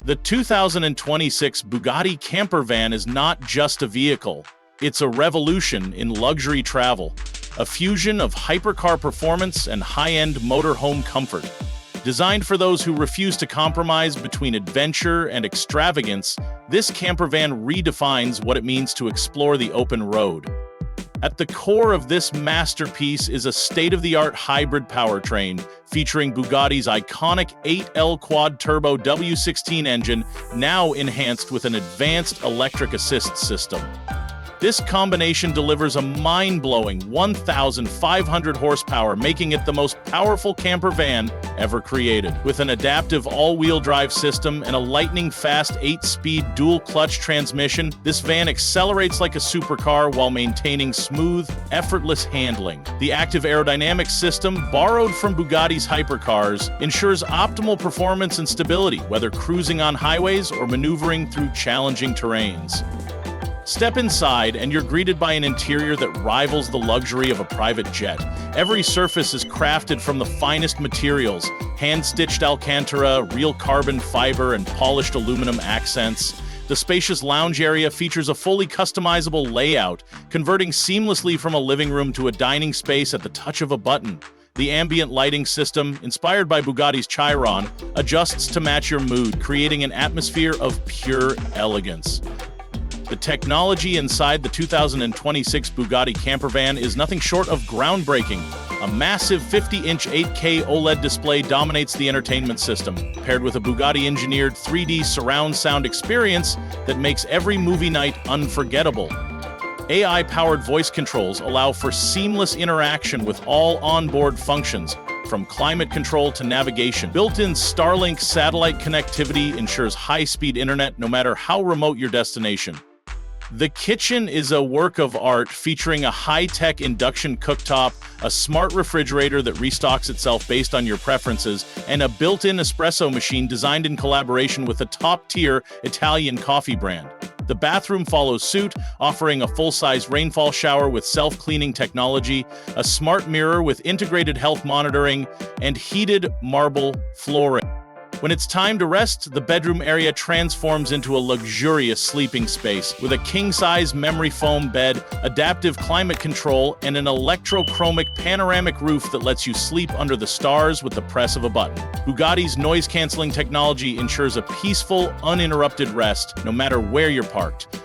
The 2026 Bugatti Camper van is not just a vehicle. It's a revolution in luxury travel, a fusion of hypercar performance and high-end motorhome comfort. Designed for those who refuse to compromise between adventure and extravagance, this camper van redefines what it means to explore the open road. At the core of this masterpiece is a state-of-the-art hybrid powertrain featuring Bugatti's iconic 8L quad-turbo W16 engine, now enhanced with an advanced electric assist system. This combination delivers a mind-blowing 1,500 horsepower, making it the most powerful camper van ever created. With an adaptive all-wheel drive system and a lightning-fast 8-speed dual-clutch transmission, this van accelerates like a supercar while maintaining smooth, effortless handling. The active aerodynamics system, borrowed from Bugatti's hypercars, ensures optimal performance and stability, whether cruising on highways or maneuvering through challenging terrains. Step inside and you're greeted by an interior that rivals the luxury of a private jet. Every surface is crafted from the finest materials, hand-stitched Alcantara, real carbon fiber, and polished aluminum accents. The spacious lounge area features a fully customizable layout, converting seamlessly from a living room to a dining space at the touch of a button. The ambient lighting system, inspired by Bugatti's Chiron, adjusts to match your mood, creating an atmosphere of pure elegance. The technology inside the 2026 Bugatti camper van is nothing short of groundbreaking. A massive 50-inch 8K OLED display dominates the entertainment system, paired with a Bugatti-engineered 3D surround sound experience that makes every movie night unforgettable. AI-powered voice controls allow for seamless interaction with all onboard functions, from climate control to navigation. Built-in Starlink satellite connectivity ensures high-speed internet no matter how remote your destination. The kitchen is a work of art featuring a high-tech induction cooktop, a smart refrigerator that restocks itself based on your preferences, and a built-in espresso machine designed in collaboration with a top-tier Italian coffee brand. The bathroom follows suit, offering a full-size rainfall shower with self-cleaning technology, a smart mirror with integrated health monitoring, and heated marble flooring. When it's time to rest, the bedroom area transforms into a luxurious sleeping space with a king-size memory foam bed, adaptive climate control, and an electrochromic panoramic roof that lets you sleep under the stars with the press of a button. Bugatti's noise-canceling technology ensures a peaceful, uninterrupted rest, no matter where you're parked.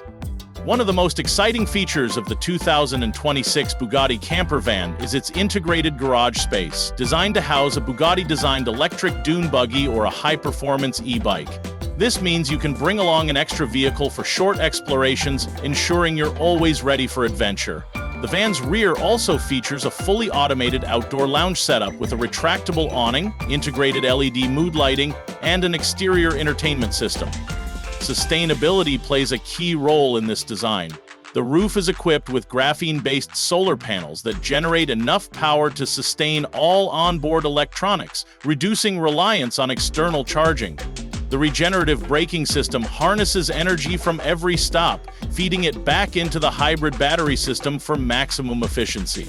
One of the most exciting features of the 2026 Bugatti camper van is its integrated garage space, designed to house a Bugatti-designed electric dune buggy or a high-performance e-bike. This means you can bring along an extra vehicle for short explorations, ensuring you're always ready for adventure. The van's rear also features a fully automated outdoor lounge setup with a retractable awning, integrated LED mood lighting, and an exterior entertainment system. Sustainability plays a key role in this design. The roof is equipped with graphene-based solar panels that generate enough power to sustain all onboard electronics, reducing reliance on external charging. The regenerative braking system harnesses energy from every stop, feeding it back into the hybrid battery system for maximum efficiency.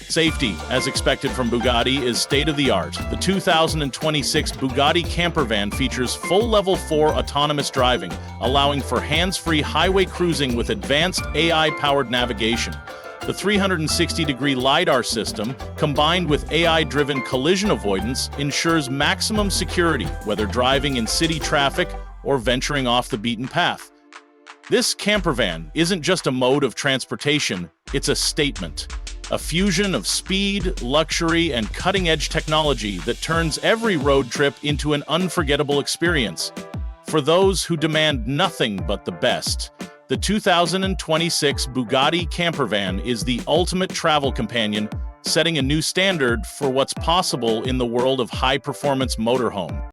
Safety, as expected from Bugatti, is state-of-the-art. The 2026 Bugatti camper van features full Level 4 autonomous driving, allowing for hands-free highway cruising with advanced AI-powered navigation. The 360-degree LiDAR system, combined with AI-driven collision avoidance, ensures maximum security, whether driving in city traffic or venturing off the beaten path. This camper van isn't just a mode of transportation, it's a statement. A fusion of speed, luxury, and cutting-edge technology that turns every road trip into an unforgettable experience. For those who demand nothing but the best, the 2026 Bugatti camper van is the ultimate travel companion, setting a new standard for what's possible in the world of high-performance motorhome.